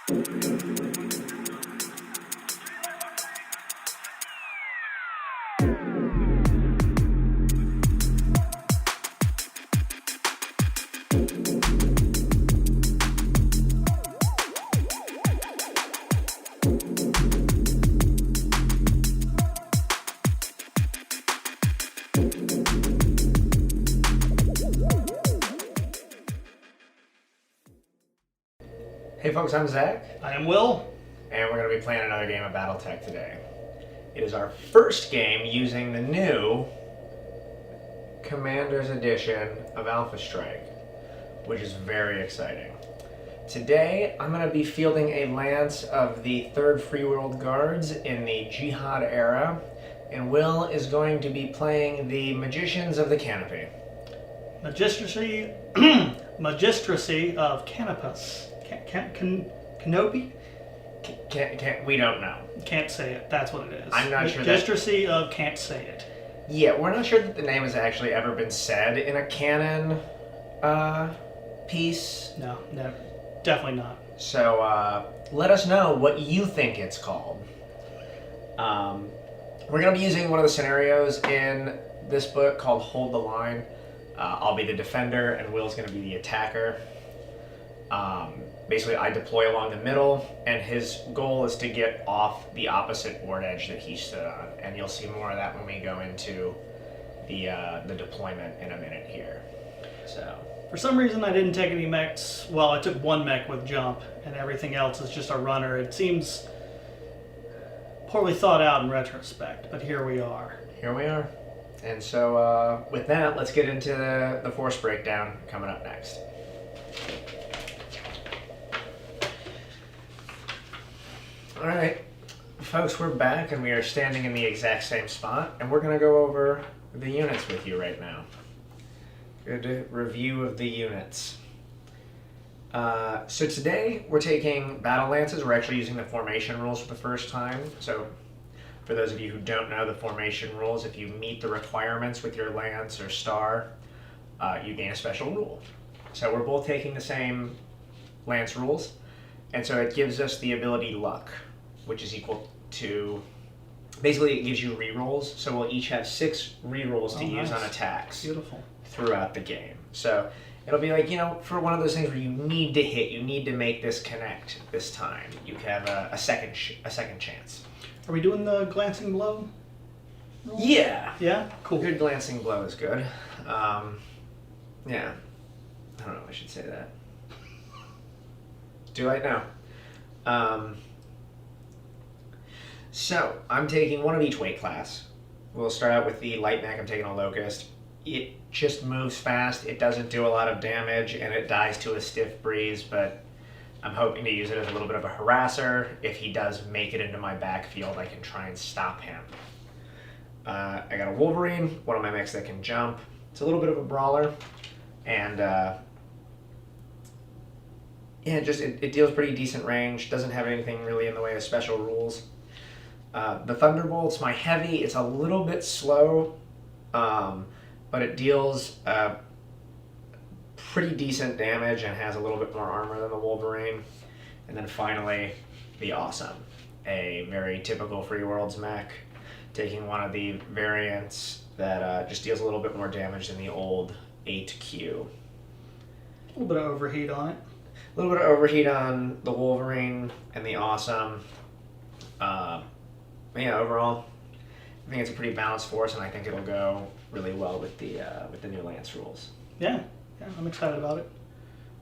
Hey folks, I'm Zach. I am Will. And we're going to be playing another game of BattleTech today. It is our first game using the new Commander's Edition of Alpha Strike, which is very exciting. Today, I'm going to be fielding a lance of the 3rd Free World Guards in the Jihad era, and Will is going to be playing the Magicians of the Canopy. Magistracy of Canopus. Canopy? We don't know. Can't say it. That's what it is. I'm not sure. Magistracy of can't say it. Yeah, we're not sure that the name has actually ever been said in a canon piece. No, definitely not. So let us know what you think it's called. We're going to be using one of the scenarios in this book called Hold the Line. I'll be the defender and Will's going to be the attacker. Basically, I deploy along the middle, and his goal is to get off the opposite board edge that he stood on. And you'll see more of that when we go into the deployment in a minute here. So, for some reason, I didn't take any mechs. Well, I took one mech with jump, and everything else is just a runner. It seems poorly thought out in retrospect, but here we are. Here we are. And so, with that, let's get into the force breakdown coming up next. Alright, folks, we're back and we are standing in the exact same spot, and we're going to go over the units with you right now. Good review of the units. So today we're taking battle lances. We're actually using the formation rules for the first time. So for those of you who don't know the formation rules, if you meet the requirements with your lance or star, you gain a special rule. So we're both taking the same lance rules, and so it gives us the ability luck, which is equal to, basically it gives you rerolls, so we'll each have 6 rerolls to use on attacks. Beautiful. Throughout the game. So it'll be like, you know, for one of those things where you need to hit, you need to make this connect this time, you have a second chance. Are we doing the glancing blow? Yeah. Yeah? Cool. Good glancing blow is good. Yeah. I don't know if I should say that. Do I? No. So, I'm taking one of each weight class. We'll start out with the light mech. I'm taking a LOCUST. It just moves fast, it doesn't do a lot of damage, and it dies to a stiff breeze, but I'm hoping to use it as a little bit of a harasser. If he does make it into my backfield, I can try and stop him. I got a Wolverine, one of my mechs that can jump. It's a little bit of a brawler, and yeah, it deals pretty decent range, doesn't have anything really in the way of special rules. The Thunderbolt's my heavy. It's a little bit slow, but it deals pretty decent damage and has a little bit more armor than the Wolverine. And then finally, the Awesome, a very typical Free Worlds mech, taking one of the variants that just deals a little bit more damage than the old 8Q. A little bit of overheat on it. A little bit of overheat on the Wolverine and the Awesome. Yeah, overall, I think it's a pretty balanced force, and I think it'll go really well with the new lance rules. Yeah, I'm excited about it.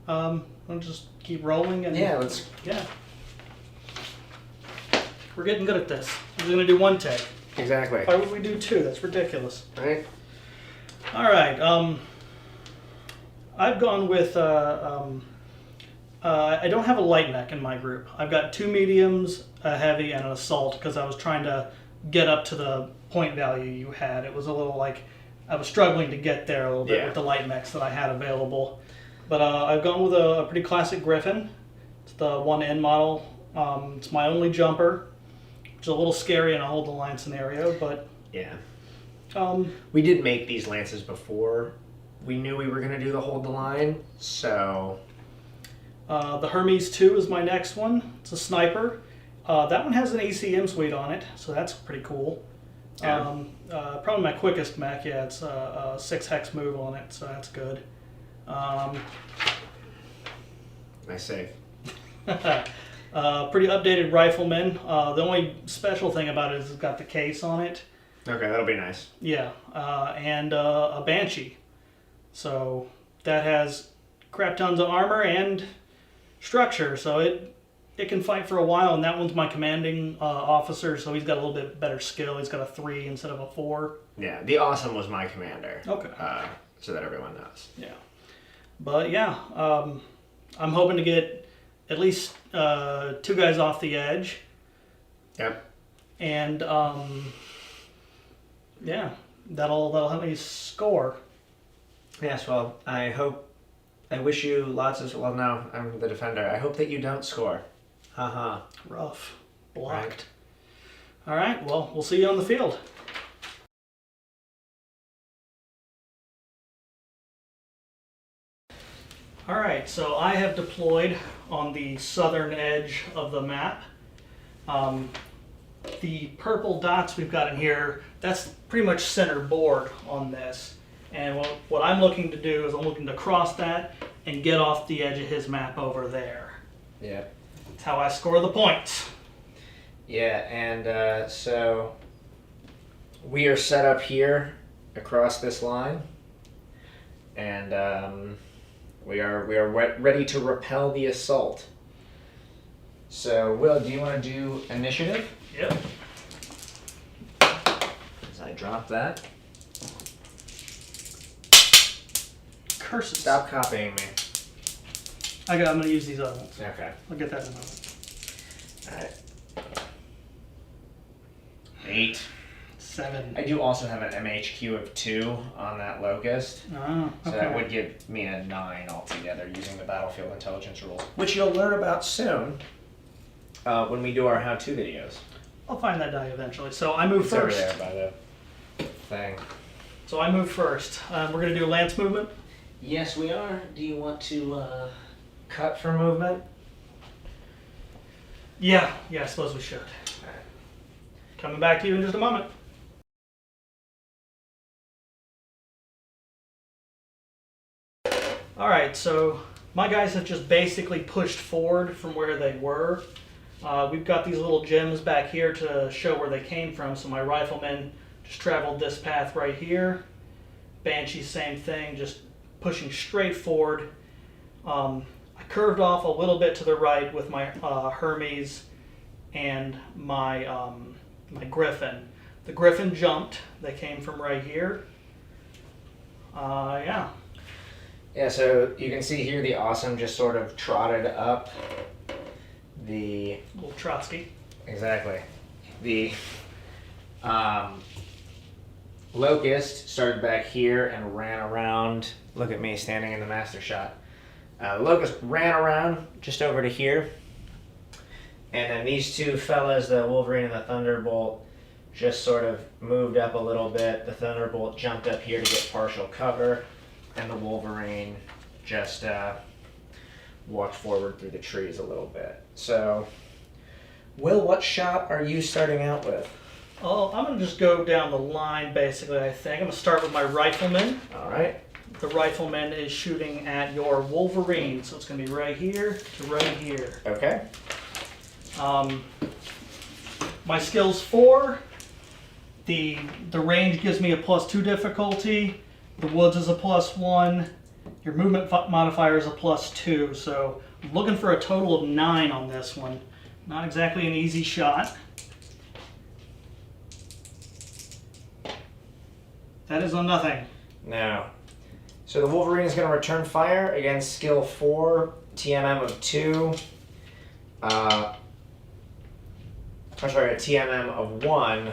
We'll just keep rolling and yeah, let's. Yeah, we're getting good at this. We're gonna do one take. Exactly. Why would we do 2? That's ridiculous. Right. All right. I've gone with. I don't have a light mech in my group. I've got 2 mediums, a heavy, and an assault because I was trying to get up to the point value you had. It was a little like I was struggling to get there a little bit with the light mechs that I had available. But I've gone with a pretty classic Griffin. It's the 1N model. It's my only jumper, which is a little scary in a hold the line scenario, but yeah. We did make these lances before we knew we were going to do the hold the line, so The Hermes 2 is my next one. It's a sniper. That one has an ACM suite on it, so that's pretty cool. Yeah. Probably my quickest mech. Yeah, it's a 6 hex move on it, so that's good. Nice save. Pretty updated rifleman. The only special thing about it is it's got the case on it. Okay, that'll be nice. Yeah, and a Banshee. So that has crap tons of armor and structure, so it can fight for a while. And that one's my commanding officer, so he's got a little bit better skill. He's got a 3 instead of a 4. Yeah, the Awesome was my commander. Okay. So that everyone knows. Yeah, but yeah, I'm hoping to get at least 2 guys off the edge. Yep. And yeah, that'll help me score. Yes, well, I wish you lots of, well, no, I'm the defender. I hope that you don't score. Haha. Rough. Blocked. Right. All right, well, we'll see you on the field. All right, so I have deployed on the southern edge of the map. The purple dots we've got in here, that's pretty much center board on this. And what I'm looking to do is I'm looking to cross that and get off the edge of his map over there. Yeah. That's how I score the points. Yeah, and so we are set up here across this line, and we are ready to repel the assault. So, Will, do you want to do initiative? Yep. As I drop that. Curses. Stop copying me. I'm going to use these other ones. Okay. I'll get that in a moment. Alright. 8. 7. I do also have an MHQ of 2 on that Locust. Oh, okay. So that would give me a 9 altogether using the battlefield intelligence rules, which you'll learn about soon when we do our how-to videos. I'll find that die eventually. So I move It's first. over there by the thing. So I move first. We're going to do lance movement. Yes, we are. Do you want to cut for movement? Yeah, I suppose we should. Alright. Coming back to you in just a moment. Alright, so my guys have just basically pushed forward from where they were. We've got these little gems back here to show where they came from, so my riflemen just traveled this path right here. Banshee, same thing, just pushing straight forward. I curved off a little bit to the right with my Hermes and my my Griffin. The Griffin jumped. They came from right here. Yeah. Yeah, so you can see here the Awesome just sort of trotted up the... Little Trotsky. Exactly. The Locust started back here and ran around. Look at me standing in the master shot. The Locust ran around just over to here. And then these two fellas, the Wolverine and the Thunderbolt, just sort of moved up a little bit. The Thunderbolt jumped up here to get partial cover. And the Wolverine just walked forward through the trees a little bit. So, Will, what shot are you starting out with? Oh, I'm going to just go down the line, basically, I think. I'm going to start with my Rifleman. All right. The Rifleman is shooting at your Wolverine, so it's going to be right here to right here. Okay. My skill's 4. The range gives me a +2 difficulty. The woods is a +1. Your movement modifier is a +2. So I'm looking for a total of 9 on this one. Not exactly an easy shot. That is on nothing. No. So the Wolverine is going to return fire against skill 4, TMM of 2. A TMM of 1,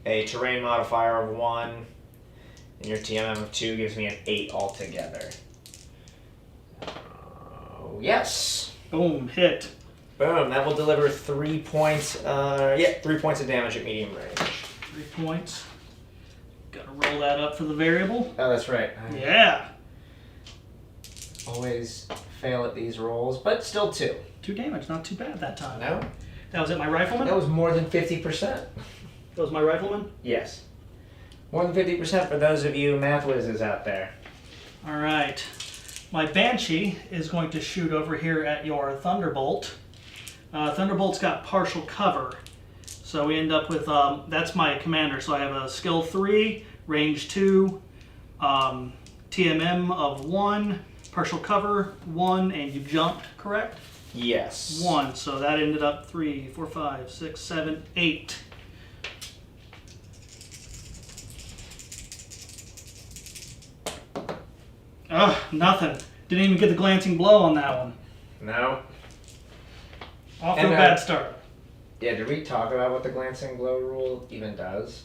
a terrain modifier of 1, and your TMM of 2 gives me an 8 altogether. Yes! Boom, hit. Boom, that will deliver 3 points, 3 points of damage at medium range. 3 points. Gotta roll that up for the variable. Oh, that's right. Yeah. always fail at these rolls, but still 2. 2 damage, not too bad that time. No? That was it, my rifleman? That was more than 50%. That was my rifleman? Yes. More than 50% for those of you math whizzes out there. All right. My Banshee is going to shoot over here at your Thunderbolt. Thunderbolt's got partial cover. So we end up with, that's my commander. So I have a skill 3, range 2, TMM of 1, partial cover 1, and you jumped, correct? Yes. 1. So that ended up 3, 4, 5, 6, 7, 8. Ugh, nothing. Didn't even get the glancing blow on that one. No. Off to a bad start. Yeah, did we talk about what the glancing blow rule even does?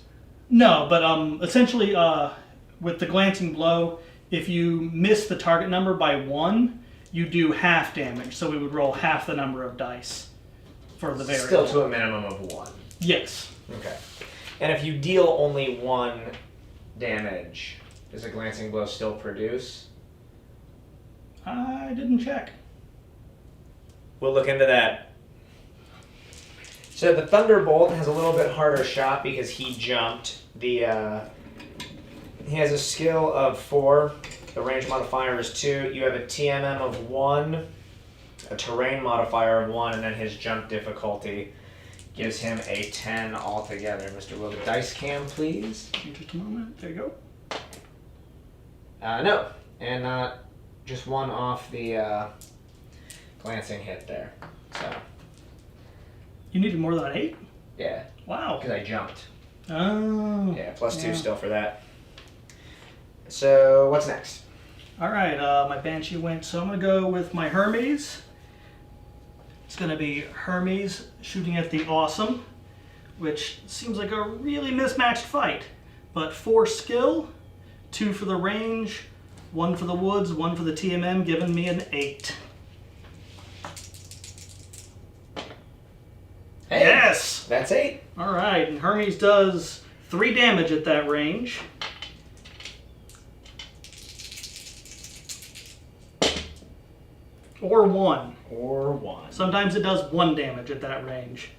No, but essentially, with the glancing blow, if you miss the target number by 1, you do half damage. So we would roll half the number of dice for the variable. Still to a minimum of 1. Yes. Okay. And if you deal only 1 damage, does a glancing blow still produce? I didn't check. We'll look into that. So the Thunderbolt has a little bit harder shot because he jumped. He has a skill of 4. The range modifier is 2. You have a TMM of 1, a terrain modifier of 1, and then his jump difficulty gives him a 10 altogether. Mr. Will, the dice cam, please. Just a moment. There you go. No, and not just 1 off the glancing hit there. So. You needed more than an 8? Yeah. Wow. Because I jumped. Oh. Yeah, plus 2 still for that. So, what's next? All right, my Banshee went, so I'm going to go with my Hermes. It's going to be Hermes shooting at the Awesome, which seems like a really mismatched fight. But 4 skill, 2 for the range, 1 for the woods, 1 for the TMM, giving me an 8. Hey, yes! That's 8. All right, and Hermes does 3 damage at that range. Or 1. Or 1. Sometimes it does 1 damage at that range.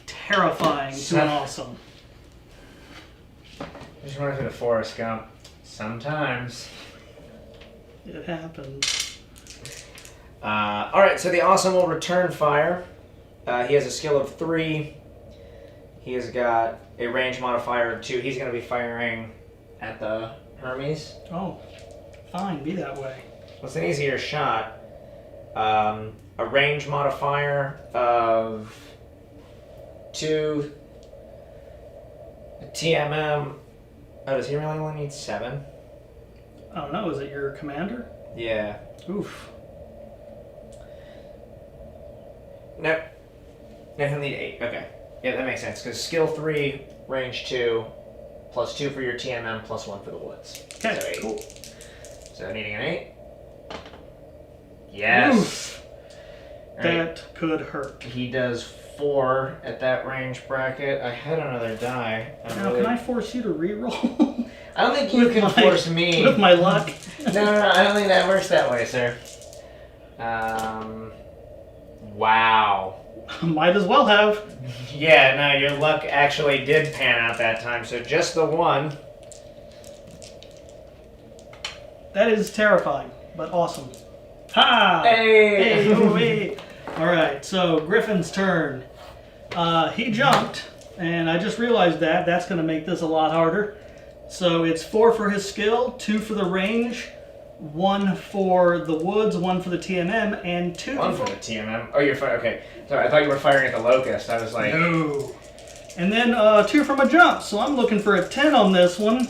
Terrifying to an Awesome. I just wanted to Forrest Gump. Sometimes. It happens. Alright, so the Awesome will return fire. He has a skill of 3. He has got a range modifier of 2. He's going to be firing at the Hermes. Oh, fine, be that way. Well, it's an easier shot. A range modifier of 2. A TMM. Oh, does he really only need 7? I don't know, is it your commander? Yeah. Oof. Nope. No, he'll need 8. Okay. Yeah, that makes sense. Because skill 3, range 2, plus 2 for your TMM, plus 1 for the woods. Okay, so 8. cool. So needing an 8. Yes. Oof. That could hurt. He does 4 at that range bracket. I had another die. Now, can I force you to reroll? I don't think you can force me. With my luck? No, I don't think that works that way, sir. Wow. Might as well have. Yeah, no, your luck actually did pan out that time, so just the 1. That is terrifying, but awesome. Ha! Hey! Hey! Alright, so Griffin's turn. He jumped, and I just realized that. That's going to make this a lot harder. So it's 4 for his skill, 2 for the range, 1 for the woods, 1 for the TMM, and 2 1 for the TMM. Oh, you're firing. Okay. Sorry, I thought you were firing at the Locust. I was like... No. And then 2 from a jump, so I'm looking for a 10 on this one.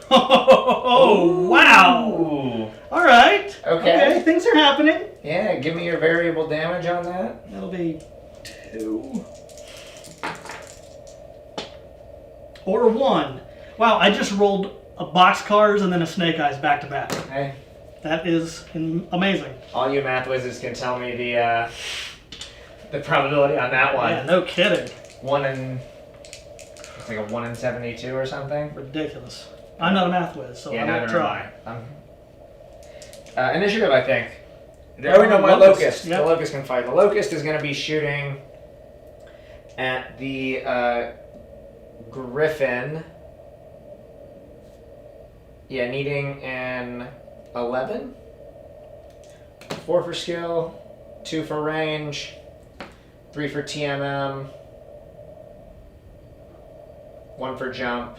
Oh, wow. Ooh. All right. Okay. Things are happening. Yeah, give me your variable damage on that. That'll be 2. Or 1. Wow, I just rolled a boxcars and then a snake eyes back to back. Hey. That is amazing. All you math whizzes can tell me the probability on that one. Yeah, no kidding. 1 in... It's like a 1 in 72 or something. Ridiculous. I'm not a math whiz, so Yeah, I won't neither am try. I. Initiative, I think. Oh, Oh, no, my Locust. Yep. The Locust can fight. The Locust is going to be shooting at the Griffin. Yeah, needing an 11. 4 for skill, 2 for range, 3 for TMM, 1 for jump.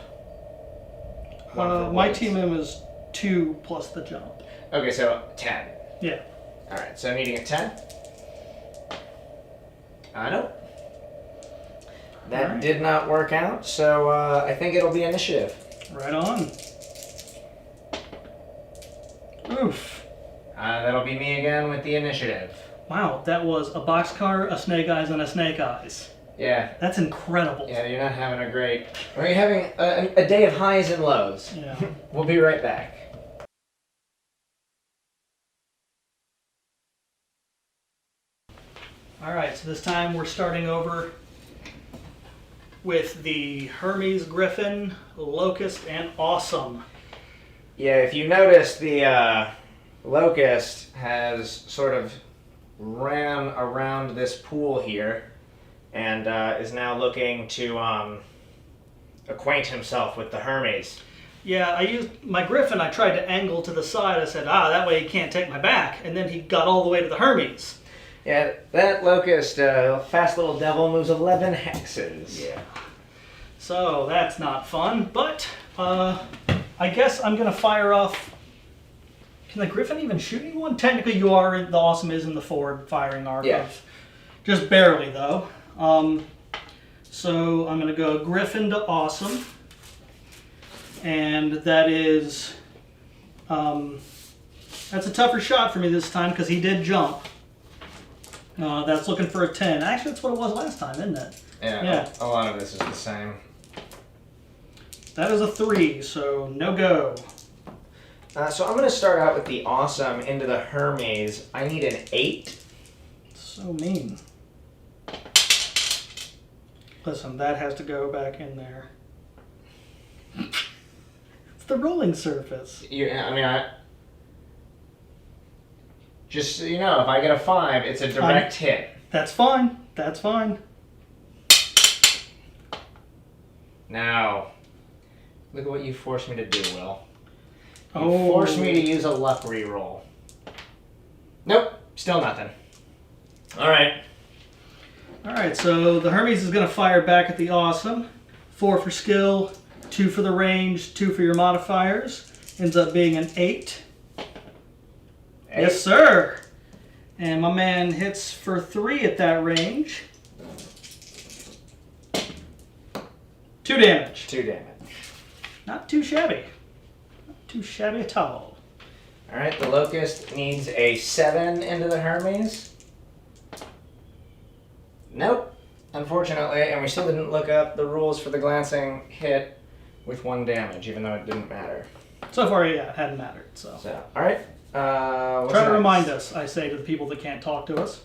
1 for My weight. TMM is 2 plus the jump. Okay, so 10. Yeah. Alright, so needing a 10. Nope. That Alright. did not work out, so I think it'll be initiative. Right on. Oof. That'll be me again with the initiative. Wow, that was a boxcar, a snake eyes, and a snake eyes. Yeah. That's incredible. Yeah, you're not having a great... We're having a day of highs and lows. Yeah. We'll be right back. Alright, so this time we're starting over with the Hermes, Griffin, Locust, and Awesome. Yeah, if you notice, the Locust has sort of ran around this pool here and is now looking to acquaint himself with the Hermes. Yeah, I used my Griffin, I tried to angle to the side. I said, that way he can't take my back. And then he got all the way to the Hermes. Yeah, that Locust, fast little devil, moves 11 hexes. Yeah. So that's not fun, but I guess I'm going to fire off. Can the Griffin even shoot anyone? Technically, you are. The Awesome is in the forward firing arc. Yeah. Just barely, though. So I'm going to go Griffin to Awesome. And that is. That's a tougher shot for me this time because he did jump. That's looking for a 10. Actually, that's what it was last time, isn't it? Yeah, a lot of this is the same. That is a 3, so no go. So I'm going to start out with the Awesome into the Hermes. I need an 8. So mean. Listen, that has to go back in there. It's the rolling surface. Just so you know, if I get a 5, it's a direct hit. That's fine. That's fine. Now, look at what you forced me to do, Will. You Oh. forced me to use a luck reroll. Nope, still nothing. Alright. Alright, so the Hermes is going to fire back at the Awesome. 4 for skill, 2 for the range, 2 for your modifiers. Ends up being an 8. Yes, sir. And my man hits for 3 at that range. 2 damage. 2 damage. Not too shabby. Not too shabby at all. Alright, the Locust needs a 7 into the Hermes. Nope, unfortunately, and we still didn't look up the rules for the glancing hit with 1 damage, even though it didn't matter. So far, yeah, it hadn't mattered. So alright. try to remind us, I say to the people that can't talk to us.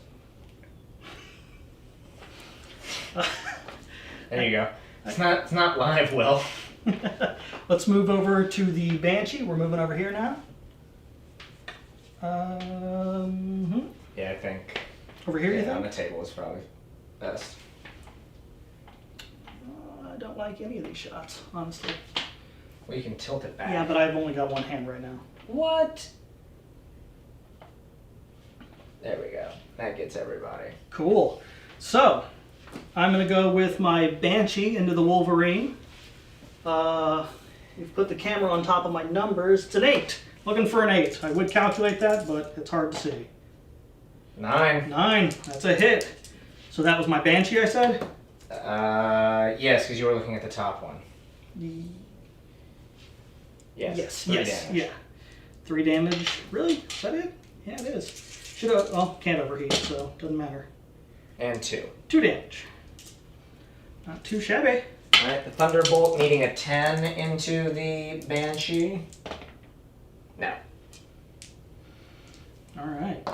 There you go. It's not live, Will. Let's move over to the Banshee. We're moving over here now. Yeah, I think. Over here, you On think? the table is probably best. I don't like any of these shots, honestly. Well, you can tilt it back. Yeah, but I've only got one hand right now. What? There we go. That gets everybody. Cool. So, I'm going to go with my Banshee into the Wolverine. You've put the camera on top of my numbers. It's an 8. Looking for an 8. I would calculate that, but it's hard to see. 9. 9. That's a hit. So that was my Banshee, I said? Yes, because you were looking at the top one. Yes. Yes. 3 Yes. damage. Yeah. 3 damage. Really? Is that it? Yeah, it is. Should have. Well, can't overheat, so doesn't matter. And 2. 2 damage. Not too shabby. Alright, the Thunderbolt needing a 10 into the Banshee. No. Alright.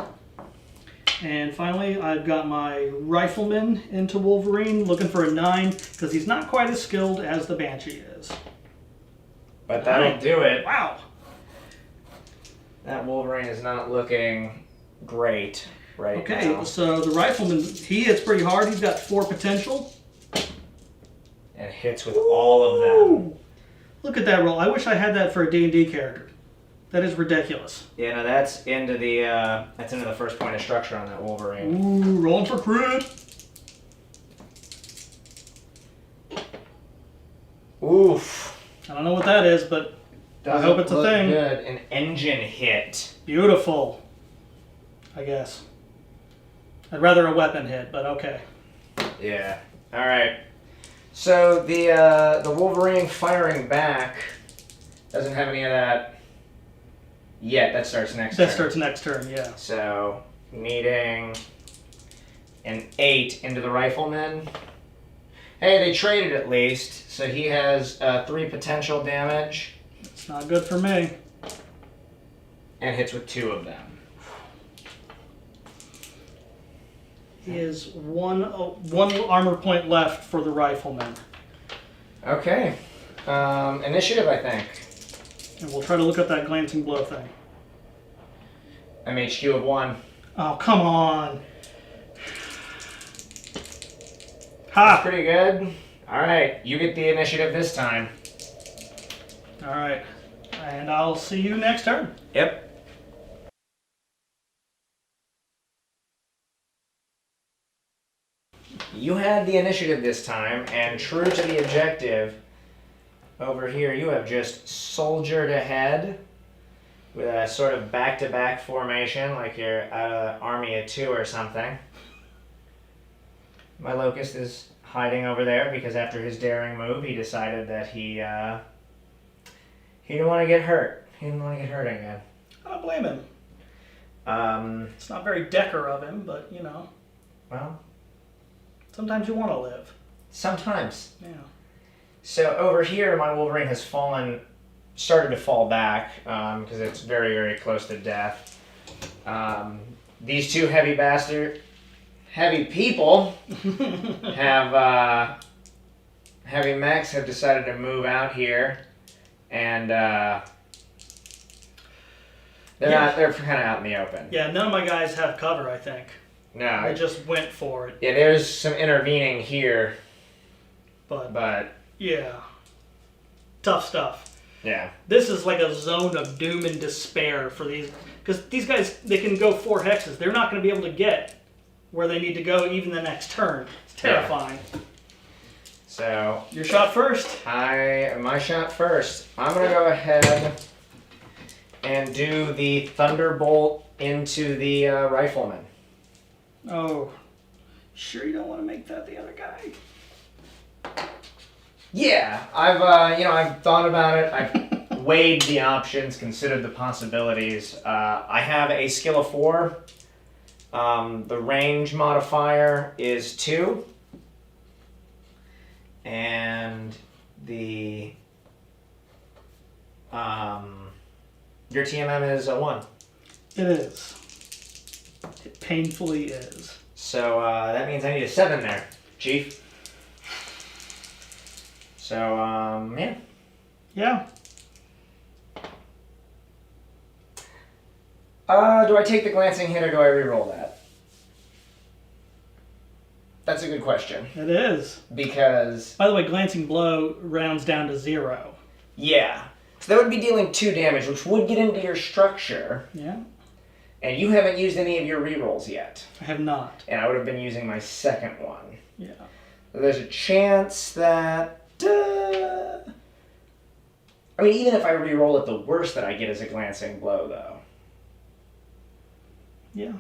And finally, I've got my Rifleman into Wolverine, looking for a 9, because he's not quite as skilled as the Banshee is. But that'll do it. Wow. That Wolverine is not looking great right now. Okay, so the rifleman, he hits pretty hard. He's got 4 potential. And hits with all of them. Look at that roll. I wish I had that for a D&D character. That is ridiculous. Yeah, no, that's into the first point of structure on that Wolverine. Ooh, rolling for crit. Oof. I don't know what that is, but I hope it's a thing. Good. An engine hit. Beautiful. I guess. I'd rather a weapon hit, but okay. Yeah. All right. So the Wolverine firing back doesn't have any of that yet. That starts next turn. That starts next turn, yeah. So needing an 8 into the rifleman. Hey, they traded at least, so he has 3 potential damage. It's not good for me. And hits with 2 of them. He has one armor point left for the rifleman. Okay. Initiative, I think. And we'll try to look up that glancing blow thing. MHQ of 1. Oh, come on. That's Ha! pretty good. All right, you get the initiative this time. All right. And I'll see you next turn. Yep. You had the initiative this time, and true to the objective, over here you have just soldiered ahead with a sort of back-to-back formation, like you're out of the army of 2 or something. My Locust is hiding over there because after his daring move, he decided that he didn't want to get hurt. He didn't want to get hurt again. I don't blame him. It's not very Decker of him, but you know. Well, sometimes you want to live. sometimes. Yeah. So over here, my Wolverine has started to fall back because it's very, very close to death. These 2 heavy people have heavy mechs have decided to move out here, and they're kind of out in the open. Yeah, none of my guys have cover, I think. No, They just went for it. yeah, there's some intervening here, But yeah, tough stuff. yeah. This is like a zone of doom and despair for these, because these guys, they can go 4 hexes. They're not going to be able to get where they need to go even the next turn. It's terrifying. Yeah. So Your shot first. my shot first. I'm gonna go ahead and do the Thunderbolt into the Rifleman. Oh, sure you don't want to make that the other guy? Yeah, I've thought about it. I've weighed the options, considered the possibilities. I have a skill of 4. The range modifier is 2. And the your TMM is a 1. It is. It painfully is. So that means I need a 7 there, Chief. So yeah. Yeah. Do I take the glancing hit or do I reroll that? That's a good question. It is. Because By the way, glancing blow rounds down to 0. yeah, so that would be dealing 2 damage, which would get into your structure. Yeah. And you haven't used any of your rerolls yet. I have not. And I would have been using my second one. Yeah. So there's a chance that... I mean, even if I reroll it, the worst that I get is a glancing blow, though. Yeah.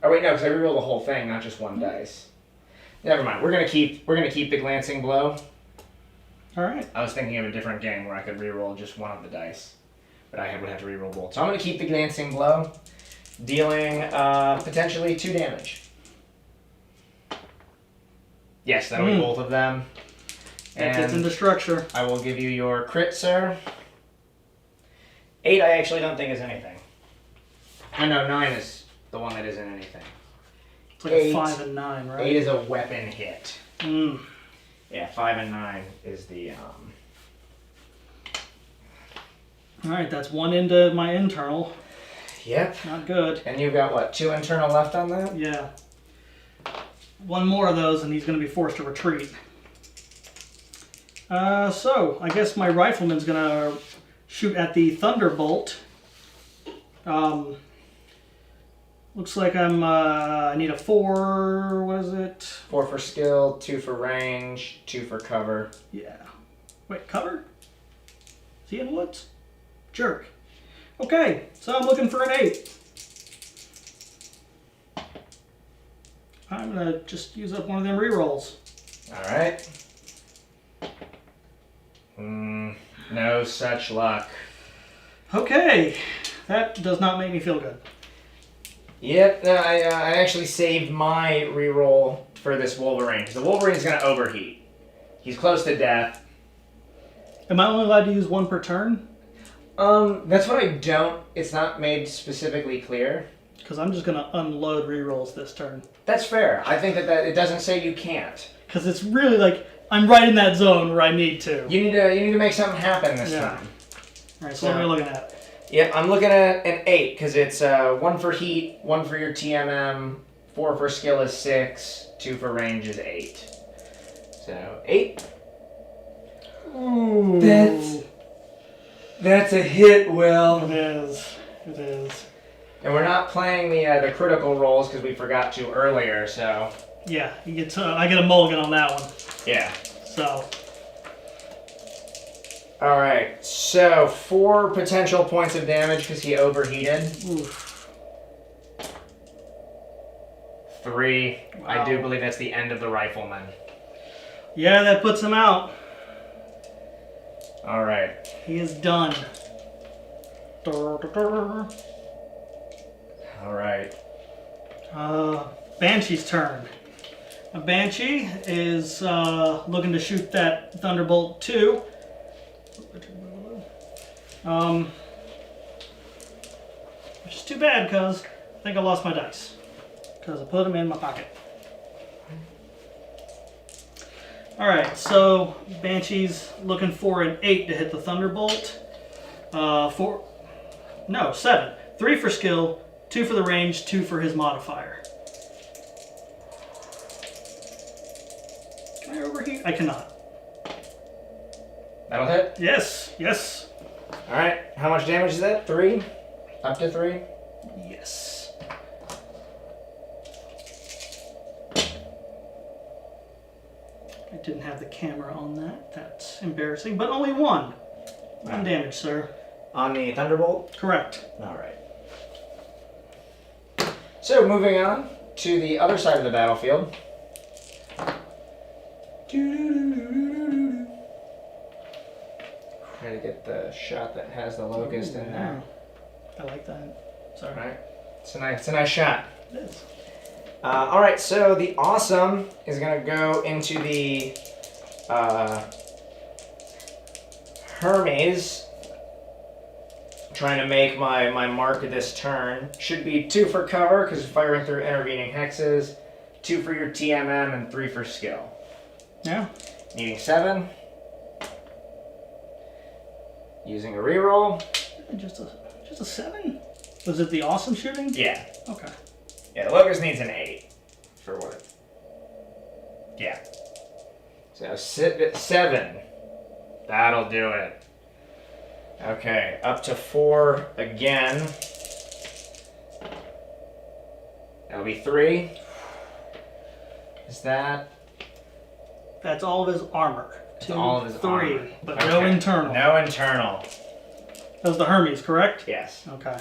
Oh wait, no, because I reroll the whole thing, not just 1 dice. Never mind. We're gonna keep the glancing blow. All right. I was thinking of a different game where I could reroll just 1 of the dice, but I would have to reroll both. So I'm gonna keep the glancing blow, dealing potentially 2 damage. Yes, that'll be both of them. That gets into structure. I will give you your crit, sir. 8 I actually don't think is anything. I know 9 is the one that isn't anything. It's like 8, a 5 and 9, right? 8 is a weapon hit. Mm. Yeah, 5 and 9 is the All right, that's 1 into my internal. Yep. Not good. And you've got, what, 2 internal left on that? Yeah. One more of those and he's going to be forced to retreat. So, I guess my rifleman's going to shoot at the Thunderbolt. Looks like I need a 4, what is it? 4 for skill, 2 for range, 2 for cover. Yeah. Wait, cover? Is he in the woods? Jerk. Okay, so I'm looking for an 8. I'm going to just use up one of them rerolls. Alright. No such luck. Okay, that does not make me feel good. Yep, no, I actually saved my reroll for this Wolverine, because the Wolverine's going to overheat. He's close to death. Am I only allowed to use 1 per turn? That's what I don't, it's not made specifically clear. Because I'm just going to unload rerolls this turn. That's fair. I think that it doesn't say you can't. Because it's really like, I'm right in that zone where I need to. You need to make something happen this time. Alright, so what are we looking at? Yep, I'm looking at an 8, because it's 1 for heat, 1 for your TMM, 4 for skill is 6, 2 for range is 8. So, 8. Ooh. That's a hit, Will. It is. It is. And we're not playing the critical rolls because we forgot to earlier, so... Yeah, you get I get a mulligan on that one. Yeah. So... Alright, so 4 potential points of damage because he overheated. Oof. 3. Wow. I do believe that's the end of the rifleman. Yeah, that puts him out. Alright. He is done. Alright. Banshee's turn. A Banshee is looking to shoot that Thunderbolt 2. Which is too bad because I think I lost my dice. Because I put them in my pocket. Alright, so Banshee's looking for an 8 to hit the Thunderbolt. 7. 3 for skill, 2 for the range, 2 for his modifier. Can I overheat? I cannot. That'll hit? Yes, yes, Alright, how much damage is that? 3? Up to 3? yes. I didn't have the camera on that. That's embarrassing, but only 1. 1 damage, sir. On the Thunderbolt? Correct. Alright. So, moving on to the other side of the battlefield. Try to get the shot that has the locust in there. I like that. Sorry. Right? It's a nice shot. It is. Alright, so the awesome is going to go into the Hermes. Trying to make my mark this turn. Should be 2 for cover because firing through intervening hexes, 2 for your TMM, and 3 for skill. Yeah. Needing 7. Using a reroll. Just a 7? Was it the awesome shooting? Yeah. Okay. Yeah, the locust needs an 8 for what? Yeah. So sit at 7. That'll do it. Okay, up to 4 again. That'll be 3. Is that? That's all of his armor. That's 2, all of his 3, armor. but Okay. no internal. No internal. That was the Hermes, correct? Yes. Okay.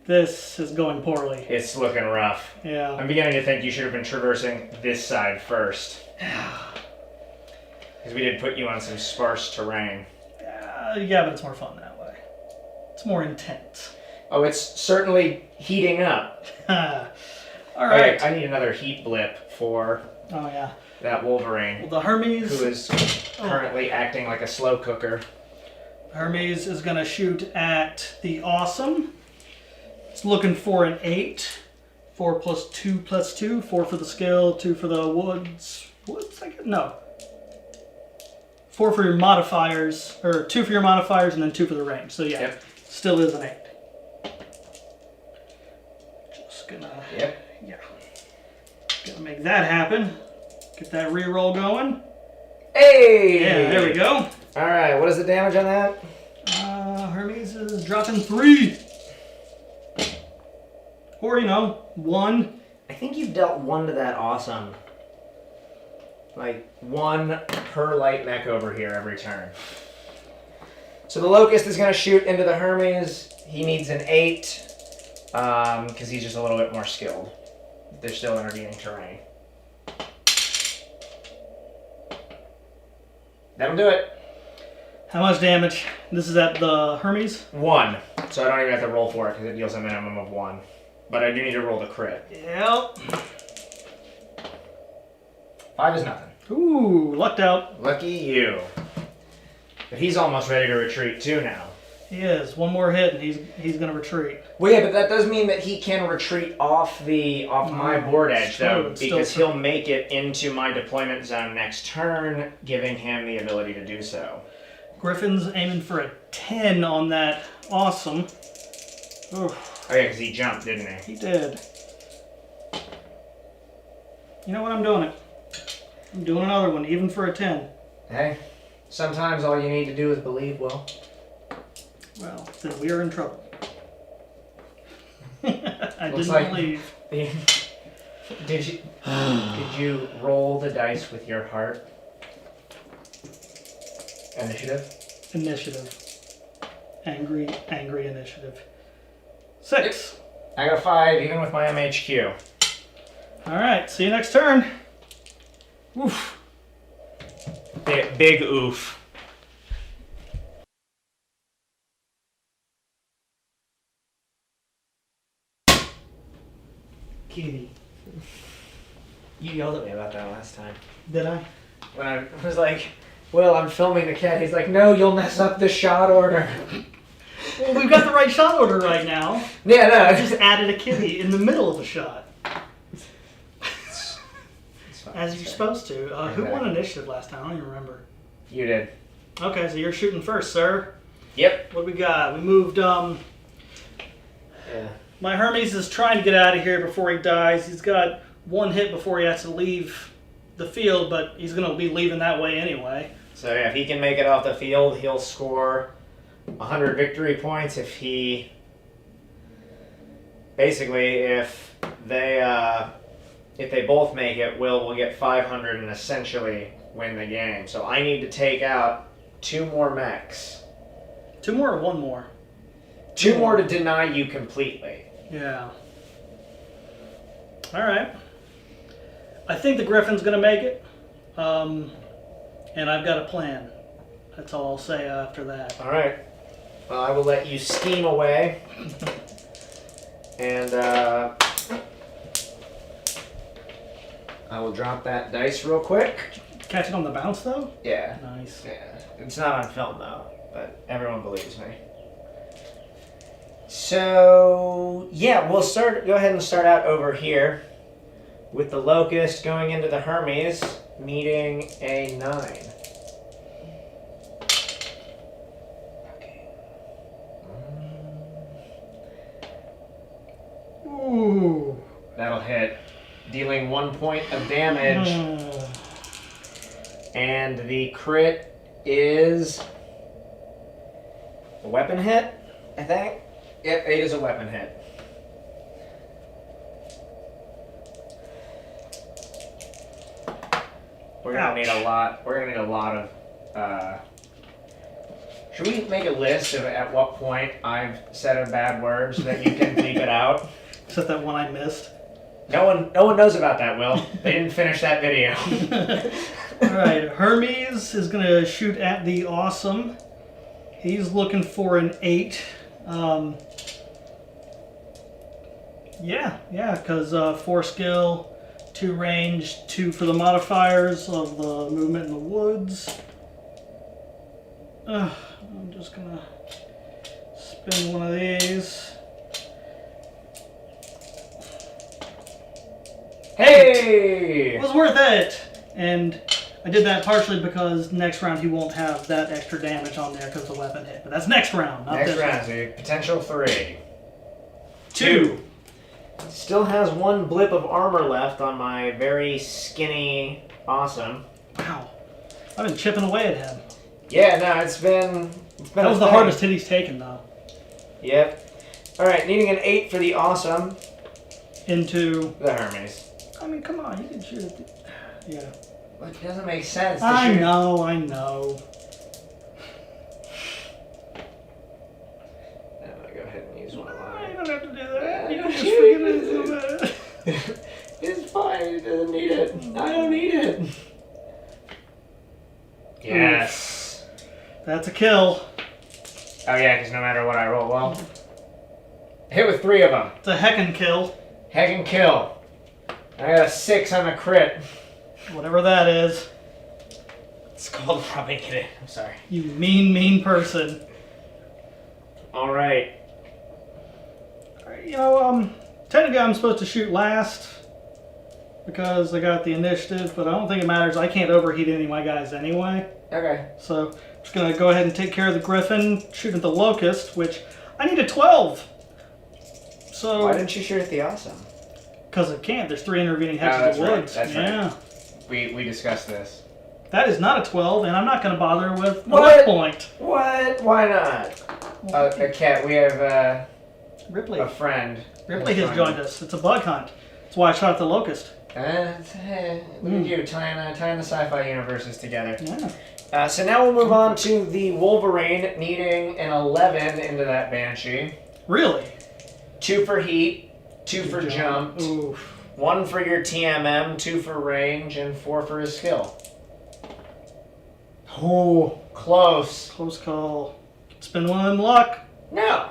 This is going poorly. It's looking rough. Yeah. I'm beginning to think you should have been traversing this side first. Because we did put you on some sparse terrain. Yeah, but it's more fun that way. It's more intense. Oh, it's certainly heating up. All right. Okay, I need another heat blip for Oh, yeah. that Wolverine, Well, the Hermes... who is currently acting like a slow cooker. Hermes is going to shoot at the Awesome. It's looking for an 8. 4 plus 2 plus 2. 4 for the skill, 2 for the woods. Woods? No. 4 for your modifiers, or 2 for your modifiers, and then 2 for the range. So yeah, Yep. still is an 8. Just gonna, Yep. yeah, gonna make that happen. Get that reroll going. Hey! Yeah, there we go. All right, what is the damage on that? Hermes is dropping 3. Or, you know, 1. I think you've dealt 1 to that awesome. Like 1 per light mech over here every turn. So the Locust is going to shoot into the Hermes. He needs an 8 because he's just a little bit more skilled. They're still intervening terrain. That'll do it. How much damage? This is at the Hermes? 1. So I don't even have to roll for it because it deals a minimum of 1. But I do need to roll the crit. Yep. 5 is nothing. Ooh, lucked out. Lucky you. But he's almost ready to retreat too now. He is. 1 more hit and he's gonna retreat. Well, yeah, but that does mean that he can retreat off my board edge, though, because he'll make it into my deployment zone next turn, giving him the ability to do so. Griffin's aiming for a 10 on that. Awesome. Oof. Oh yeah, because he jumped, didn't he? He did. You know what? I'm doing it. I'm doing another one, even for a 10. Hey, sometimes all you need to do is believe, Will. Well, then we are in trouble. I Looks didn't like- believe. Did you roll the dice with your heart? Initiative? Initiative. Angry initiative. 6. I got a 5, even with my MHQ. Alright, see you next turn. Oof. Big oof. Kitty. You yelled at me about that last time. Did I? When I was like, Will, I'm filming the cat. He's like, no, you'll mess up the shot order. Well, we've got the right shot order right now. Yeah, no. I just added a kitty in the middle of the shot. As you're supposed to. Who won initiative last time? I don't even remember. You did. Okay, so you're shooting first, sir. Yep. What do we got? We moved, Yeah. my Hermes is trying to get out of here before he dies. He's got 1 hit before he has to leave the field, but he's going to be leaving that way anyway. So yeah, if he can make it off the field, he'll score 100 victory points. If he... Basically, if they both make it, Will get 500 and essentially win the game. So I need to take out 2 more mechs. 2 more or 1 more? 2 more to deny you completely. Yeah. Alright. I think the Griffin's going to make it. And I've got a plan. That's all I'll say after that. Alright. Well, I will let you steam away. And I will drop that dice real quick. Catch it on the bounce, though? Yeah. Nice. Yeah. It's not on film, though, but everyone believes me. So, yeah, we'll go ahead and start out over here with the Locust going into the Hermes, meeting a 9. Okay. Ooh. That'll hit, dealing 1 point of damage. And the crit is a weapon hit, I think. Yep, 8 is a weapon hit. We're gonna need a lot. We're gonna need a lot of. Should we make a list of at what point I've said a bad word so that you can bleep it out? Is that one I missed? No one knows about that, Will. They didn't finish that video. Alright, Hermes is going to shoot at the Awesome. He's looking for an 8. Yeah, because 4 skill, 2 range, 2 for the modifiers of the movement in the woods. I'm just going to spin one of these. Hey! It was worth it! And I did that partially because next round he won't have that extra damage on there because the weapon hit. But that's next round, not Next this round, round. so potential 3. 2. Still has 1 blip of armor left on my very skinny awesome. Wow. I've been chipping away at him. Yeah, no, it's been That was the hardest hit he's taken, though. Yep. Alright, needing an 8 for the awesome. Into The Hermes. I mean, come on, you can shoot it. Yeah. It doesn't make sense to I shoot. know. I'm gonna go ahead and use one of mine. You don't have to do that. You Yeah, can just shoot. forget it. It's fine, it doesn't need it. I don't need it. Yes. That's a kill. Oh yeah, because no matter what I roll, well, hit with 3 of them. It's a heckin' kill. Heckin' kill. I got a 6 on the crit. Whatever that is. It's called rubbing it in. I'm sorry. You mean person. Alright. You know, technically I'm supposed to shoot last because I got the initiative, but I don't think it matters. I can't overheat any of my guys anyway. Okay. So I'm just going to go ahead and take care of the Griffin, shoot at the Locust, which I need a 12. So Why didn't you shoot at the awesome? because I can't. There's 3 intervening hexes that's of right, woods. that's yeah. right. We discussed this. That is not a 12, and I'm not going to bother with a What? left point. What? Why not? A cat. We have Ripley. a friend. Ripley has joined us. It's a bug hunt. That's why I shot at the Locust. Look at you tying the sci-fi universes together. Yeah. So now we'll move on to the Wolverine, needing an 11 into that Banshee. Really? 2 for heat, 2 for jump, Oof. 1 for your TMM, 2 for range, and 4 for his skill. Oh, close. Close call. Spend one of them luck. No.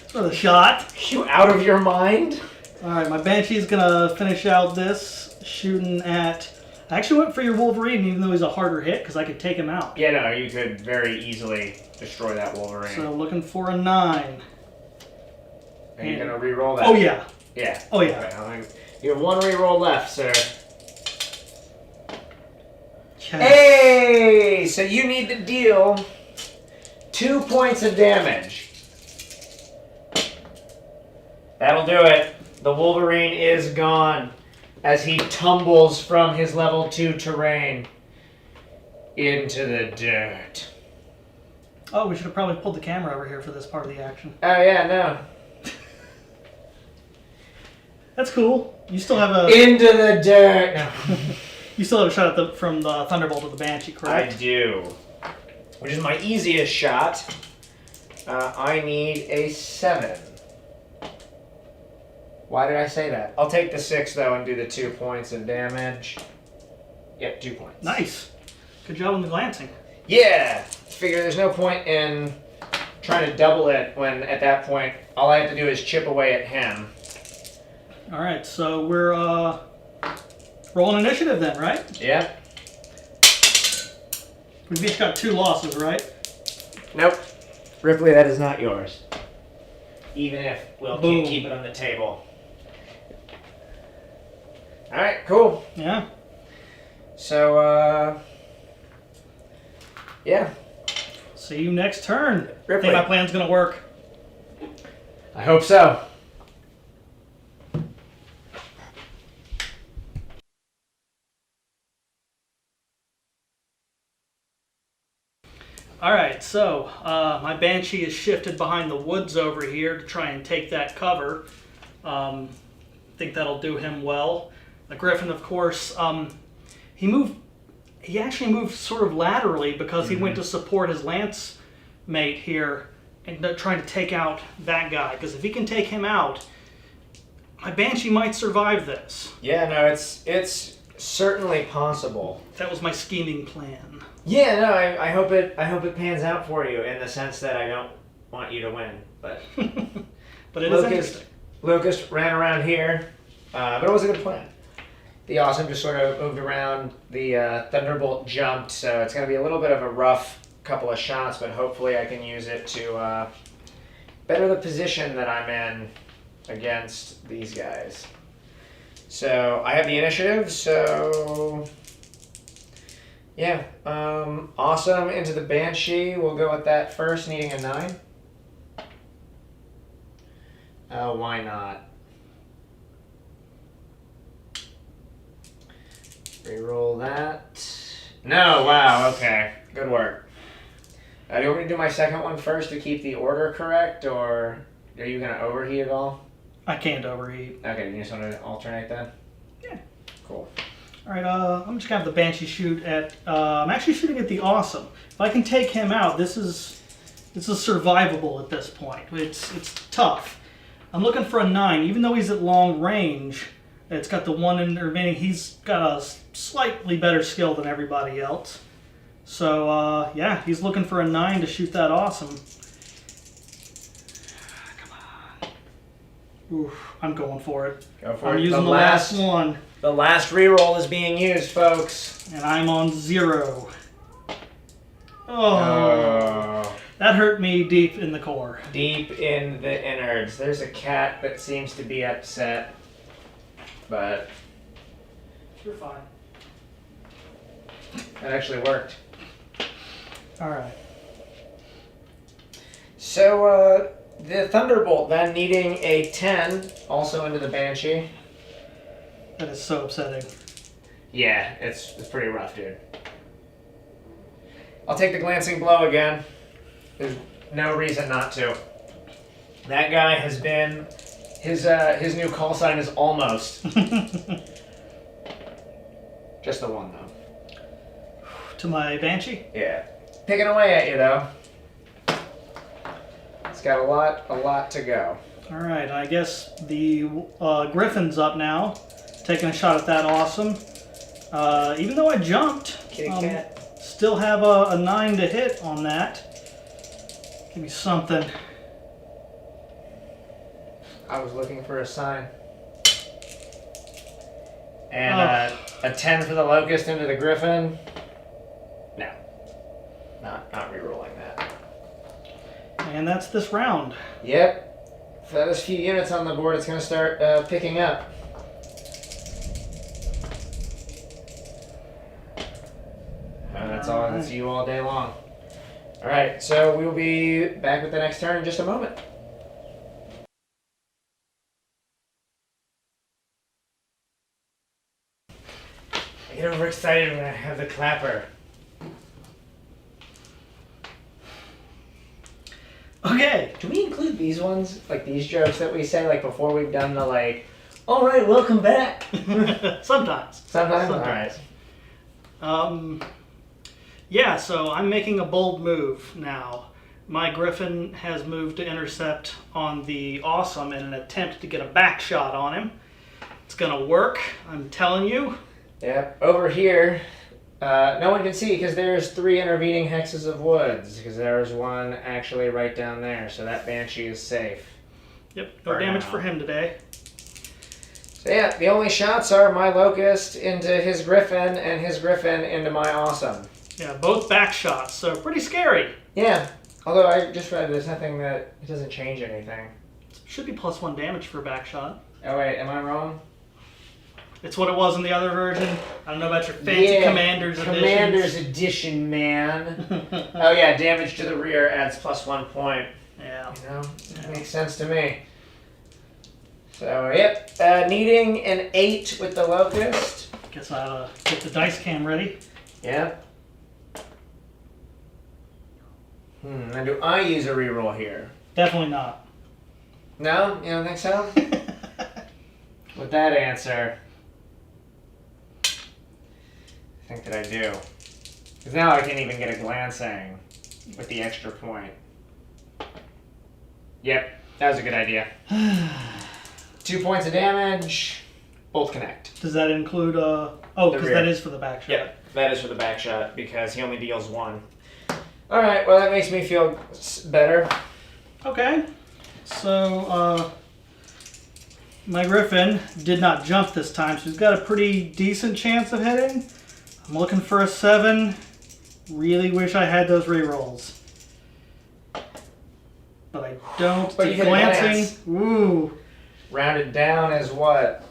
For the shot. You out of your mind? Alright, my Banshee's gonna finish out this shooting at... I actually went for your Wolverine even though he's a harder hit because I could take him out. Yeah, no, you could very easily destroy that Wolverine. So looking for a 9. Are you gonna re-roll that? Oh yeah. Yeah. Oh yeah. Okay, you have 1 re-roll left, sir. Yes. Hey! So you need to deal 2 points of damage. That'll do it. The Wolverine is gone as he tumbles from his level 2 terrain into the dirt. Oh, we should have probably pulled the camera over here for this part of the action. Oh yeah, no. That's cool. You still have a Into the dirt. No. you still have a shot at the from the Thunderbolt of the Banshee, correct? I do. Which is my easiest shot. I need a 7. Why did I say that? I'll take the 6 though and do the 2 points of damage. Yep, 2 points. Nice. Good job on the glancing. Yeah! Figure there's no point in trying to double it when at that point all I have to do is chip away at him. Alright, so we're rolling initiative then, right? Yep. We've each got 2 losses, right? Nope. Ripley, that is not yours. Even if we'll Boom. keep it on the table. Alright, cool. Yeah. So, yeah. See you next turn. I Ripley. think my plan's gonna work. I hope so. Alright, so my Banshee is shifted behind the woods over here to try and take that cover. Think that'll do him well. The Griffin, of course, he actually moved sort of laterally because he went to support his lance mate here and trying to take out that guy. Because if he can take him out, my Banshee might survive this. Yeah, no, it's certainly possible. That was my scheming plan. Yeah, no, I hope it pans out for you in the sense that I don't want you to win, but But it is interesting. Locust ran around here, but it was a good plan. The awesome just sort of moved around. The Thunderbolt jumped, so it's going to be a little bit of a rough couple of shots, but hopefully I can use it to better the position that I'm in against these guys. So I have the initiative, so Yeah. Awesome. Into the Banshee. We'll go with that first, needing a 9. Oh, why not? Reroll that. No, wow, okay. Good work. Do you want me to do my second one first to keep the order correct, or are you going to overheat at all? I can't overheat. Okay, you just want to alternate then? Yeah. Cool. All right, I'm just gonna have the Banshee shoot at. I'm actually shooting at the Awesome. If I can take him out, this is survivable at this point. It's tough. I'm looking for a 9, even though he's at long range. It's got the 1 in remaining. He's got a slightly better skill than everybody else. So yeah, he's looking for a 9 to shoot that Awesome. Come on. Oof, I'm going for it. Go for it. I'm using the last one. The last reroll is being used, folks. And I'm on 0. Oh. That hurt me deep in the core. Deep in the innards. There's a cat that seems to be upset, but You're fine. that actually worked. All right. So, the Thunderbolt then needing a 10, also into the Banshee. That is so upsetting. Yeah, it's pretty rough, dude. I'll take the glancing blow again. There's no reason not to. That guy has been his new call sign is almost. Just the one though. To my Banshee? Yeah. Picking away at you though. It's got a lot to go. All right, I guess the Griffin's up now. Taking a shot at that Awesome. Even though I jumped, Kitty cat. still have a 9 to hit on that. Give me something. I was looking for a sign. And a 10 for the Locust into the Griffin. No. Not re-rolling that. And that's this round. Yep. For those few units on the board, it's going to start picking up. And that's all. That's you all day long. All right, so we'll be back with the next turn in just a moment. I get overexcited when I have the clapper. Okay. Do we include these ones, like these jokes that we say, like before we've done the like, all right, welcome back? Sometimes. Sometimes? All right. Yeah, so I'm making a bold move now. My Griffin has moved to intercept on the Awesome in an attempt to get a back shot on him. It's gonna work, I'm telling you. Yep. Over here, no one can see because there's 3 intervening hexes of woods, because there's one actually right down there, so that Banshee is safe. Yep, no damage for him today. So yeah, the only shots are my Locust into his Griffin and his Griffin into my Awesome. Yeah, both back shots, so pretty scary. Yeah, although I just read there's nothing that, it doesn't change anything. Should be +1 damage for a back shot. Oh wait, am I wrong? It's what it was in the other version. I don't know about your fancy Commander's Edition. Commander's Edition, man. Oh yeah, damage to the rear adds +1 point. Yeah. You know, it makes sense to me. So yep, needing an 8 with the Locust. Guess I'll get the dice cam ready. Yep. And do I use a reroll here? Definitely not. No? You don't think so? With that answer, I think that I do. Because now I can even get a glancing with the extra point. Yep, that was a good idea. 2 points of damage, both connect. Does that include oh, because that is for the back shot. Yep, that is for the back shot because he only deals 1. All right, well that makes me feel better. Okay, so my Griffin did not jump this time, so he's got a pretty decent chance of hitting. I'm looking for a 7. Really wish I had those rerolls. But I don't. But you hit a glance. Ooh. Rounded down as what?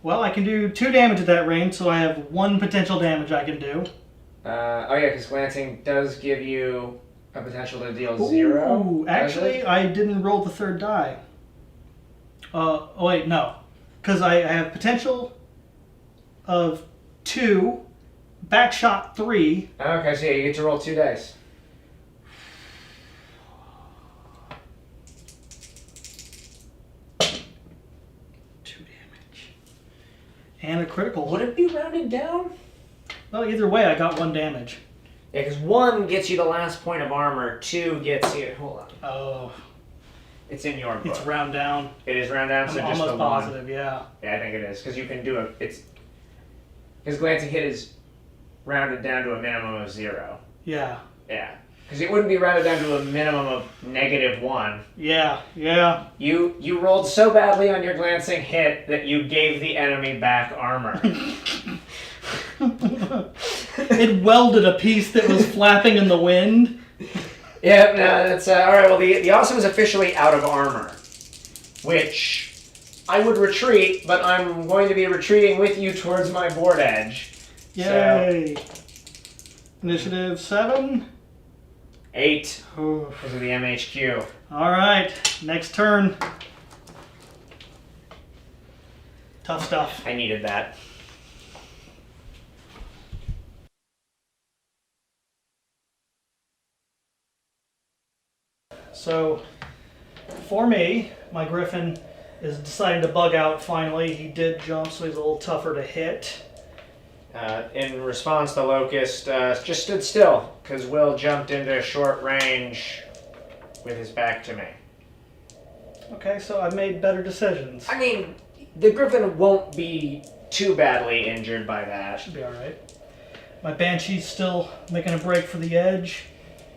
Well, I can do 2 damage at that range, so I have 1 potential damage I can do. Oh yeah, because glancing does give you a potential to deal 0. Ooh, actually, I didn't roll the third die. Oh wait, no. Because I have potential of 2, back shot 3. Okay, so yeah, you get to roll 2 dice. And a critical. Would it be rounded down? Well, either way, I got 1 damage. Yeah, because 1 gets you the last point of armor, 2 gets you... Hold on. Oh. It's in your book. It's round down. It is round down, so I'm just the almost 1. positive, yeah. Yeah, I think it is, because you can do a... His glancing hit is rounded down to a minimum of 0. Yeah. Yeah. Because it wouldn't be rounded down to a minimum of -1. Yeah, yeah. You rolled so badly on your glancing hit that you gave the enemy back armor. It welded a piece that was flapping in the wind. Yep, no, that's... Alright, well, the Awesome is officially out of armor. Which... I would retreat, but I'm going to be retreating with you towards my board edge. Yay. So. Initiative 7. 8. Oof. Because of the MHQ. Alright, next turn. Tough stuff. I needed that. So, for me, my Griffin is deciding to bug out finally. He did jump, so he's a little tougher to hit. In response, the Locust just stood still, because Will jumped into short range with his back to me. Okay, so I made better decisions. I mean, the Griffin won't be too badly injured by that. Should be alright. My Banshee's still making a break for the edge.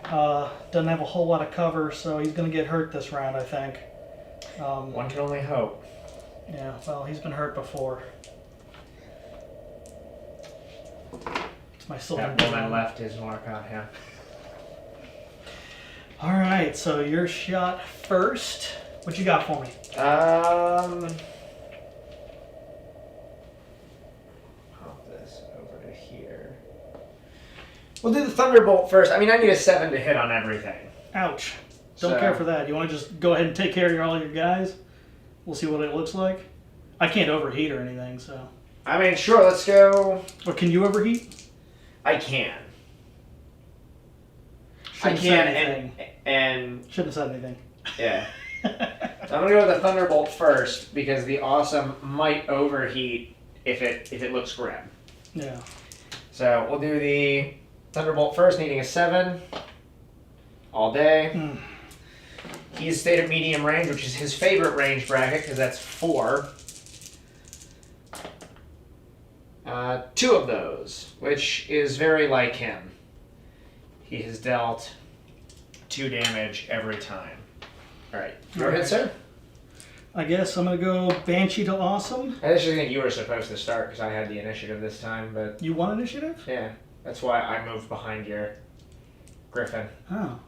Doesn't have a whole lot of cover, so he's going to get hurt this round, I think. One can only hope. Yeah, well, he's been hurt before. It's my silver. That woman left his mark on him. Alright, so your shot first. What you got for me? Pop this over to here. We'll do the Thunderbolt first. I mean, I need a 7 to hit on everything. Ouch. Don't care for that. You want to just go ahead and take care of all your guys? We'll see what it looks like. I can't overheat or anything, so... I mean, sure, let's go... Or can you overheat? I can. Shouldn't have said anything. and... Shouldn't have said anything. Yeah. So I'm going to go with the Thunderbolt first, because the Awesome might overheat if it looks grim. Yeah. So we'll do the Thunderbolt first, needing a 7. All day. He's stayed at medium range, which is his favorite range bracket, because that's 4. 2 of those, which is very like him. He has dealt 2 damage every time. Alright, go ahead, sir. I guess I'm going to go Banshee to Awesome. I actually think you were supposed to start, because I had the initiative this time, but... You want initiative? Yeah, that's why I moved behind your Griffin. Oh.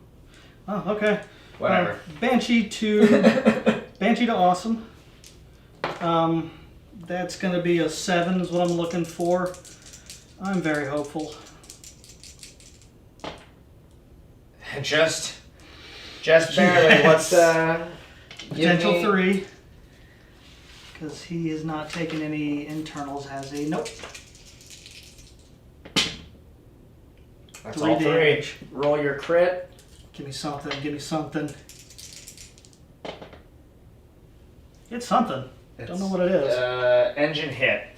Oh, okay. Whatever. Banshee to Awesome. That's going to be a 7 is what I'm looking for. I'm very hopeful. Just barely. What's potential 3? Because he is not taking any internals, has he? Nope. That's all 3. Roll your crit. Give me something. Give me something. It's something. Don't know what it is. Engine hit.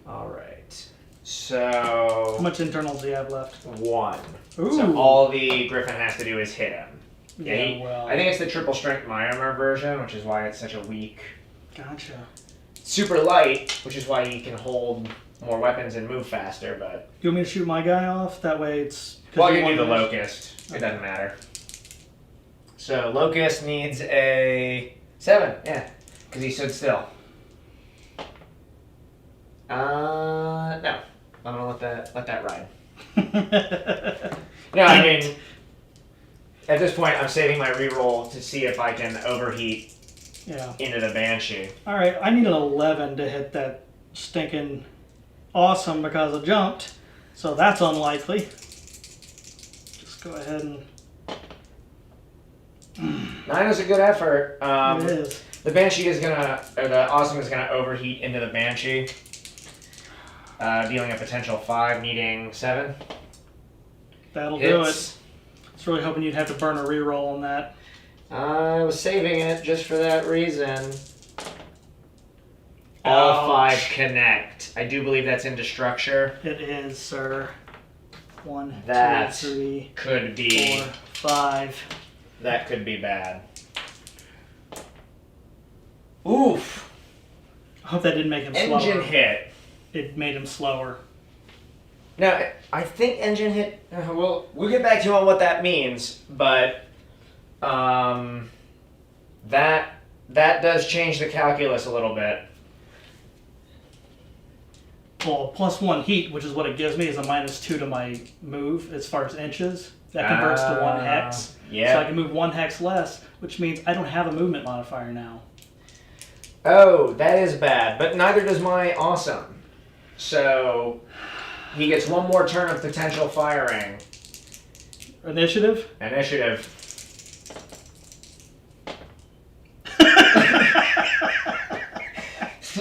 Alright. So... How much internals do you have left? 1. Ooh. So all the Griffin has to do is hit him. Yeah, well... I think it's the triple strength Myanmar version, which is why it's such a weak... Gotcha. Super light, which is why he can hold more weapons and move faster, but... You want me to shoot my guy off? That way it's... Well, you can do the Locust. It doesn't matter. So, Locust needs a 7, yeah, because he stood still. No. I'm gonna let that ride. No, I mean, at this point, I'm saving my reroll to see if I can overheat into the Banshee. Alright, I need an 11 to hit that stinking awesome because I jumped, so that's unlikely. Just go ahead and... 9 is a good effort. It is. The Banshee is gonna, or the Awesome is gonna overheat into the Banshee, dealing a potential 5, needing 7. That'll do it. I was really hoping you'd have to burn a reroll on that. I was saving it just for that reason. All 5 connect. I do believe that's into structure. It is, sir. 1, That 2, 3, could be 4, 5. That could be bad. Oof. I hope that didn't make him slower. Engine hit. It made him slower. Now, I think engine hit. We'll get back to you on what that means, but that does change the calculus a little bit. Well, +1 heat, which is what it gives me, is a -2 to my move as far as inches. That converts to 1 hex. Yeah. So I can move 1 hex less, which means I don't have a movement modifier now. Oh, that is bad, but neither does my Awesome. So he gets 1 more turn of potential firing. Initiative? Initiative.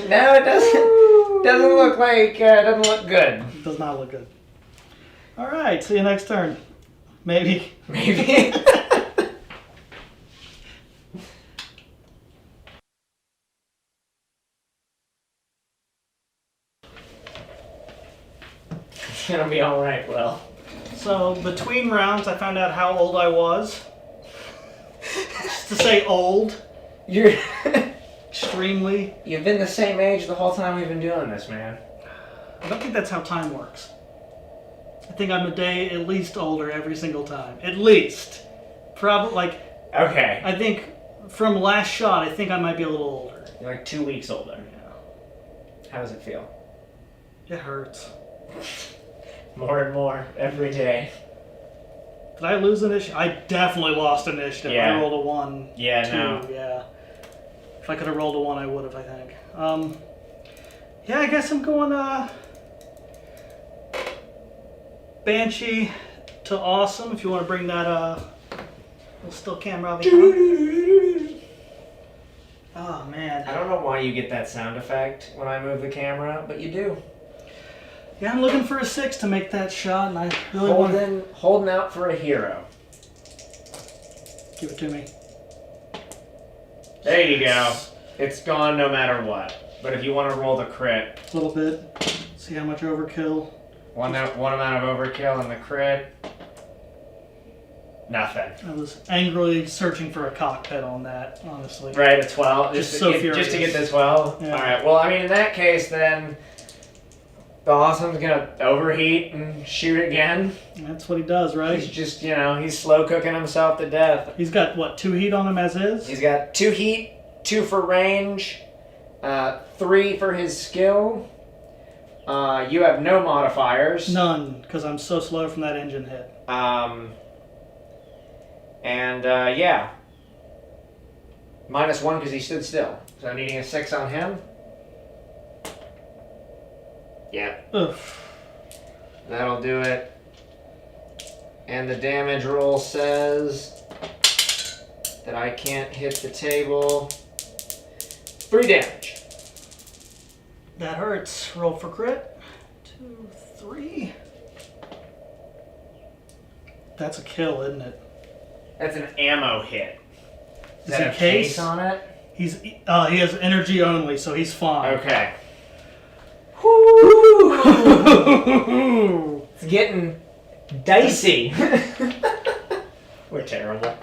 No, it doesn't look like doesn't look good. It does not look good. All right, see you next turn. Maybe. Maybe. It's gonna be all right, Will. So between rounds, I found out how old I was. Just to say old. You're Extremely. You've been the same age the whole time we've been doing this, man. I don't think that's how time works. I think I'm a day at least older every single time. At least. Probably, like... Okay. I think from last shot, I think I might be a little older. You're like 2 weeks older. Yeah. How does it feel? It hurts. More and more every day. Did I lose initiative? I definitely lost initiative. Yeah. I rolled a 1. Yeah, 2, no. yeah. If I could have rolled a 1, I would have, I think. Yeah, I guess I'm going, Banshee to Awesome, if you want to bring that, little still camera out of the Oh, man. I don't know why you get that sound effect when I move the camera, but you do. Yeah, I'm looking for a 6 to make that shot, and I really want to... Holding out for a hero. Give it to me. There you go. It's gone no matter what. But if you want to roll the crit... A little bit. See how much overkill. One amount of overkill and the crit. Nothing. I was angrily searching for a cockpit on that, honestly. Right, a 12. Just so furious. Just to get the 12? Yeah. Alright, well, I mean, in that case, then... The Awesome's gonna overheat and shoot again. That's what he does, right? He's just, he's slow cooking himself to death. He's got, what, 2 heat on him as is? He's got 2 heat, 2 for range, 3 for his skill. You have no modifiers. None, because I'm so slow from that engine hit. Yeah. -1 because he stood still. So I'm needing a 6 on him. Yep. Ugh. That'll do it. And the damage roll says that I can't hit the table. 3 damage. That hurts. Roll for crit. 2, 3. That's a kill, isn't it? That's an ammo hit. Is that a case on it? He has energy only, so he's fine. Okay. It's getting dicey. We're terrible.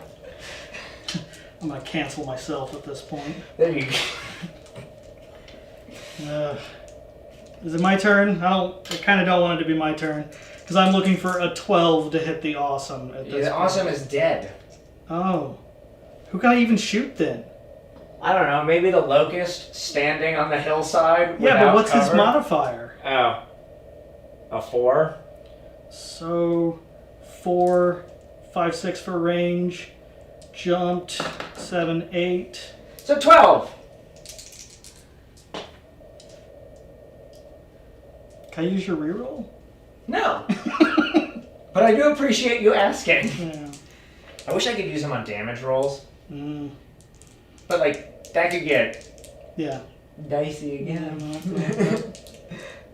I'm gonna cancel myself at this point. There you go. Is it my turn? I kind of don't want it to be my turn because I'm looking for a 12 to hit the Awesome. At this The point. Awesome is dead. Oh, who can I even shoot then? I don't know. Maybe the Locust standing on the hillside. Yeah, but what's cover. his modifier? Oh, a 4. So 4, 5, 6 for range. Jumped 7, 8. So 12. Can I use your reroll? No. But I do appreciate you asking. Yeah. I wish I could use them on damage rolls. Mm. But, like, that could get Yeah. dicey again.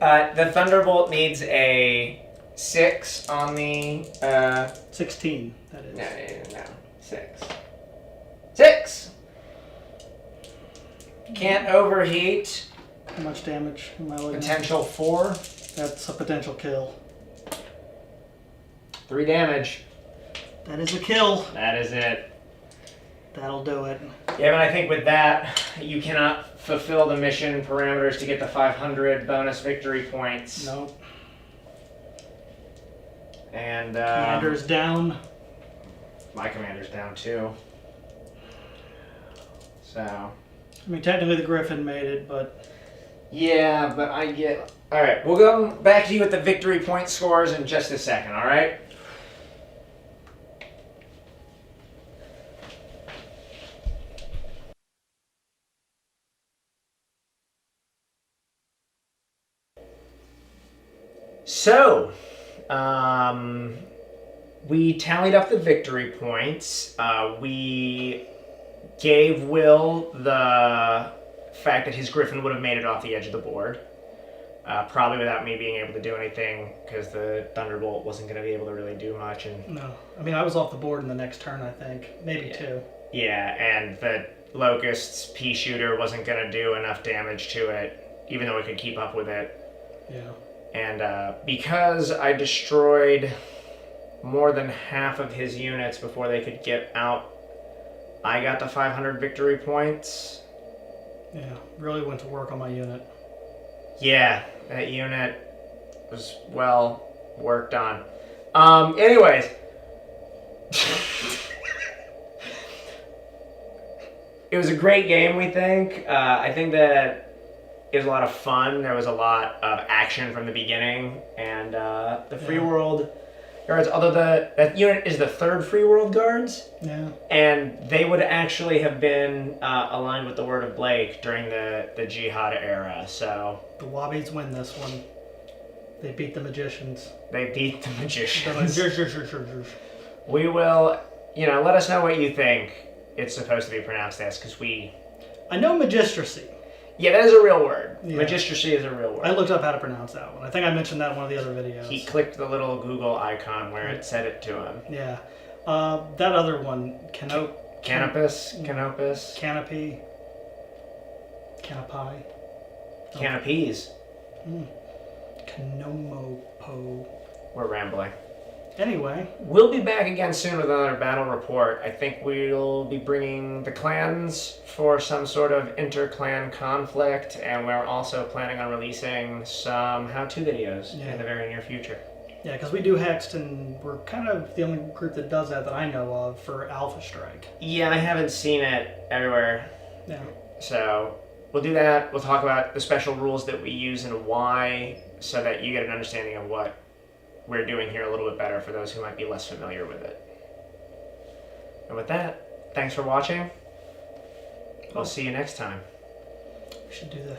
Yeah. The Thunderbolt needs a 6 on the... 16, that is. No. 6. 6! Can't overheat. How much damage am I looking Potential 4. at? That's a potential kill. 3 damage. That is a kill. That is it. That'll do it. Yeah, but I think with that, you cannot fulfill the mission parameters to get the 500 bonus victory points. Nope. And Commander's down. my commander's down too. So. I mean, technically the Griffin made it, but... Yeah, but I get... Alright, we'll go back to you with the victory point scores in just a second, alright? So, we tallied up the victory points. We gave Will the fact that his Griffin would have made it off the edge of the board. Probably without me being able to do anything, because the Thunderbolt wasn't going to be able to really do much. And No. I mean, I was off the board in the next turn, I think. Maybe Yeah. 2. yeah, and the Locust's pea shooter wasn't going to do enough damage to it, even though it could keep up with it. Yeah. And because I destroyed more than half of his units before they could get out, I got the 500 victory points. Yeah. Really went to work on my unit. Yeah, that unit was well worked on. Anyways. It was a great game, we think. I think that it was a lot of fun. There was a lot of action from the beginning. And the Free World Guards, although that unit is the 3rd Free World Guards, Yeah. and they would actually have been aligned with the Word of Blake during the Jihad era, so... The Wobbies win this one. They beat the Magicians. They beat the They're like, Magicians. "Zhuzh, zhuzh, zhuzh, zhuzh, zhuzh." We will, let us know what you think it's supposed to be pronounced as, because we... I know Magistracy. Yeah, that is a real word. Yeah. Magistracy is a real word. I looked up how to pronounce that one. I think I mentioned that in one of the other videos. He clicked the little Google icon where it said it to him. Yeah. That other one, Canopus? Canopus? Canopy. Canopi. Canopies. Canomopo. We're rambling. Anyway. We'll be back again soon with another battle report. I think we'll be bringing the clans for some sort of inter-clan conflict, and we're also planning on releasing some how-to videos in the very near future. Yeah, because we do Hexed, and we're kind of the only group that does that I know of for Alpha Strike. Yeah, I haven't seen it everywhere. Yeah. So we'll do that. We'll talk about the special rules that we use and why, so that you get an understanding of what we're doing here a little bit better for those who might be less familiar with it. And with that, thanks for watching. We'll see you next time. We should do that.